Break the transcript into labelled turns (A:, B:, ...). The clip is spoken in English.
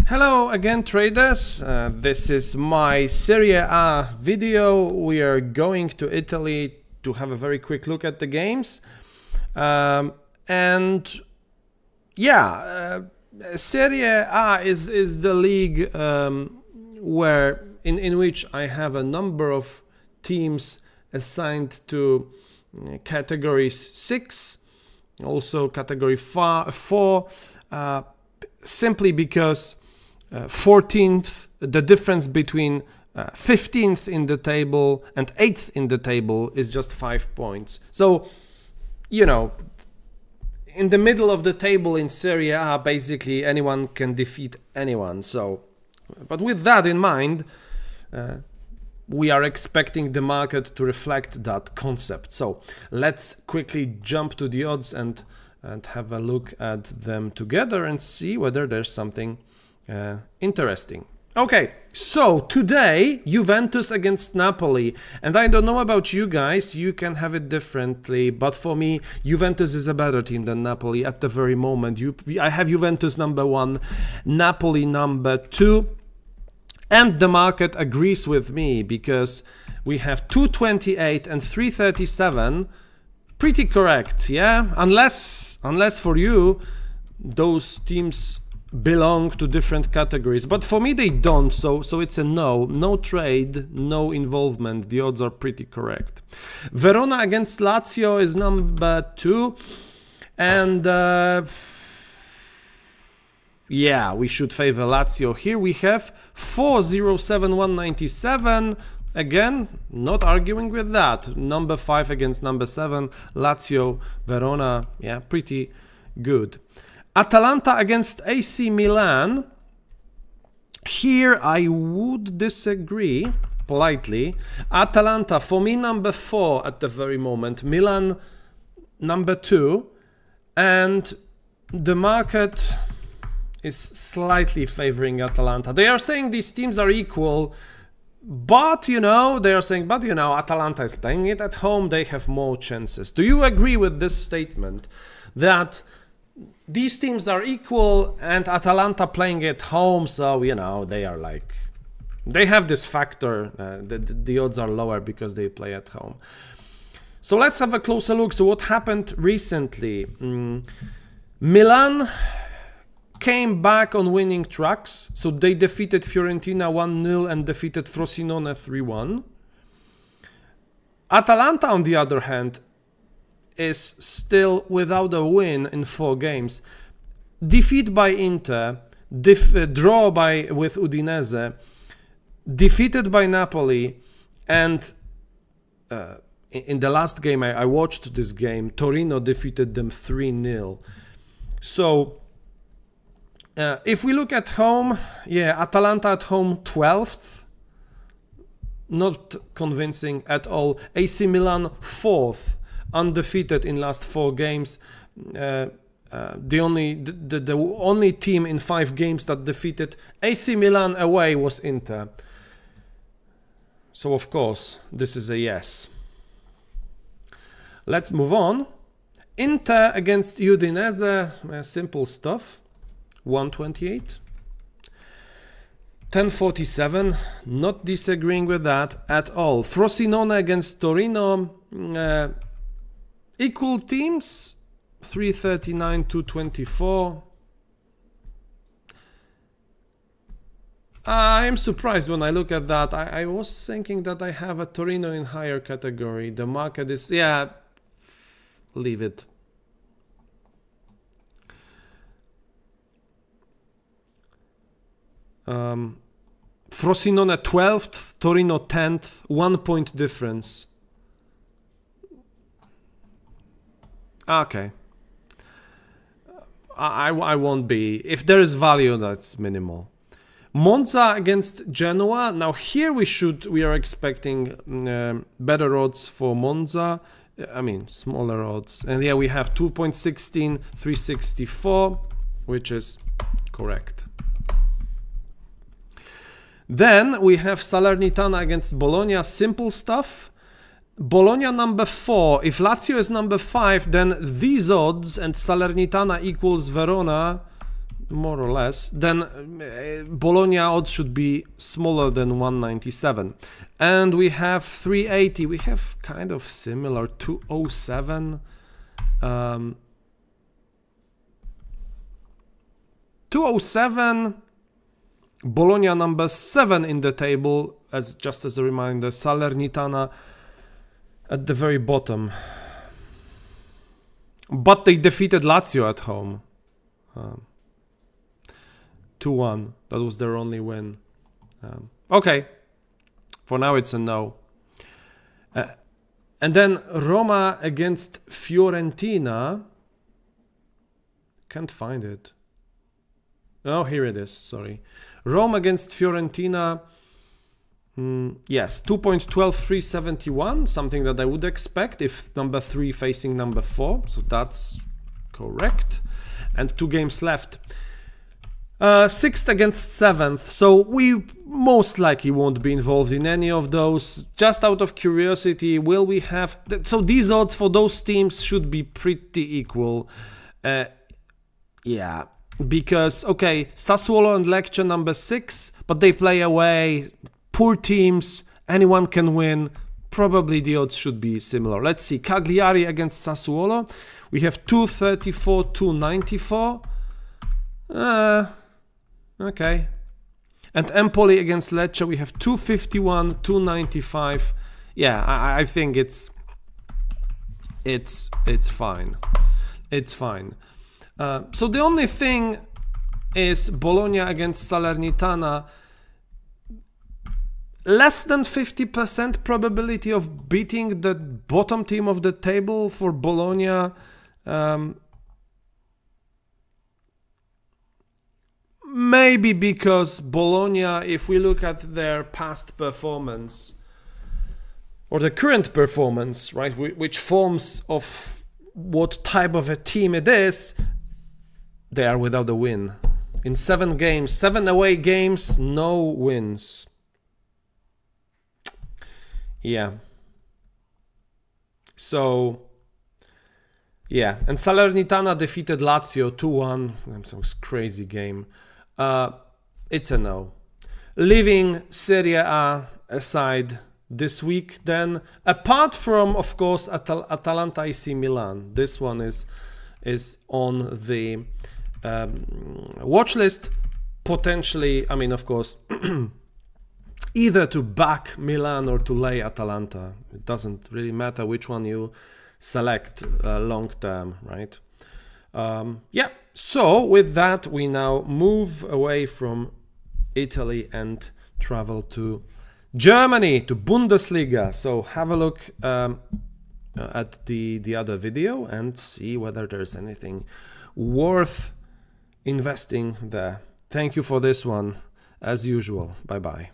A: Hello again, traders. This is my Serie A video. We are going to Italy to have a very quick look at the games. Serie A is the league where in which I have a number of teams assigned to categories 6, also category 4, simply because 14th, the difference between 15th in the table and 8th in the table is just 5 points. So, you know, in the middle of the table in Serie A, basically anyone can defeat anyone. So, but with that in mind, we are expecting the market to reflect that concept. So let's quickly jump to the odds and have a look at them together and see whether there's something interesting. Okay, so today Juventus against Napoli, and I don't know about you guys, you can have it differently, but for me Juventus is a better team than Napoli at the very moment. I have Juventus number 1, Napoli number 2, and the market agrees with me because we have 228 and 337. Pretty correct, yeah? Unless for you those teams belong to different categories, but for me they don't, so it's a no trade, no involvement. The odds are pretty correct. Verona against Lazio is number 2, and yeah, we should favor Lazio here. We have 407-197. Again, not arguing with that. Number 5 against number 7. Lazio, Verona, yeah, pretty good. Atalanta against AC Milan. Here I would disagree, politely. Atalanta, for me, number 4 at the very moment. Milan, number 2. And the market is slightly favoring Atalanta. They are saying these teams are equal, but Atalanta is playing it at home, they have more chances. Do you agree with this statement that these teams are equal and Atalanta playing at home, so they are like, they have this factor, the odds are lower because they play at home. So let's have a closer look. So what happened recently? Milan came back on winning tracks, so they defeated Fiorentina 1-0 and defeated Frosinone 3-1. Atalanta, on the other hand, is still without a win in 4 games. Defeat by Inter, draw with Udinese, defeated by Napoli, and in the last game, I watched this game, Torino defeated them 3-0. So if we look at home, yeah, Atalanta at home 12th, not convincing at all. AC Milan 4th, undefeated in last 4 games. The only team in 5 games that defeated AC Milan away was Inter. So of course, this is a yes. Let's move on. Inter against Udinese, simple stuff. 128. 1047, not disagreeing with that at all. Frosinone against Torino, equal teams, 339, 224. I am surprised when I look at that. I was thinking that I have a Torino in higher category. The market is, yeah, leave it. Frosinone 12th, Torino 10th, 1 point difference. Okay. I won't be. If there is value, that's minimal. Monza against Genoa. Now here we are expecting better odds for Monza. I mean, smaller odds. And yeah, we have 2.16, 364, which is correct. Then we have Salernitana against Bologna, simple stuff. Bologna number 4. If Lazio is number 5, then these odds and Salernitana equals Verona more or less, then Bologna odds should be smaller than 197. And we have 380. We have kind of similar 207. 207. Bologna number 7 in the table, as just as a reminder. Salernitana at the very bottom. But they defeated Lazio at home. 2-1. That was their only win. Okay. For now it's a no. And then Roma against Fiorentina. Can't find it. Oh, here it is. Sorry. Roma against Fiorentina. Yes, 2.12371. Something that I would expect if number 3 facing number 4. So that's correct. And 2 games left. 6th against 7th. So we most likely won't be involved in any of those. Just out of curiosity, will we have... So these odds for those teams should be pretty equal. Yeah. Because, okay, Sassuolo and Lecce number 6, but they play away. Poor teams, anyone can win. Probably the odds should be similar. Let's see, Cagliari against Sassuolo. We have 234, 294. Okay. And Empoli against Lecce, we have 251, 295. Yeah, I think it's fine. It's fine. So the only thing is Bologna against Salernitana. Less than 50% probability of beating the bottom team of the table for Bologna. Maybe because Bologna, if we look at their past performance, or the current performance, right, which forms of what type of a team it is, they are without a win. In 7 games, 7 away games, no wins. Yeah. So, yeah. And Salernitana defeated Lazio 2-1. Some crazy game. It's a no. Leaving Serie A aside this week, then, apart from, of course, Atalanta AC Milan. This one is on the watch list. Potentially, I mean, of course, either to back Milan or to lay Atalanta. It doesn't really matter which one you select long term, right? Yeah, so with that, we now move away from Italy and travel to Germany, to Bundesliga. So have a look at the other video and see whether there's anything worth investing there. Thank you for this one, as usual. Bye-bye.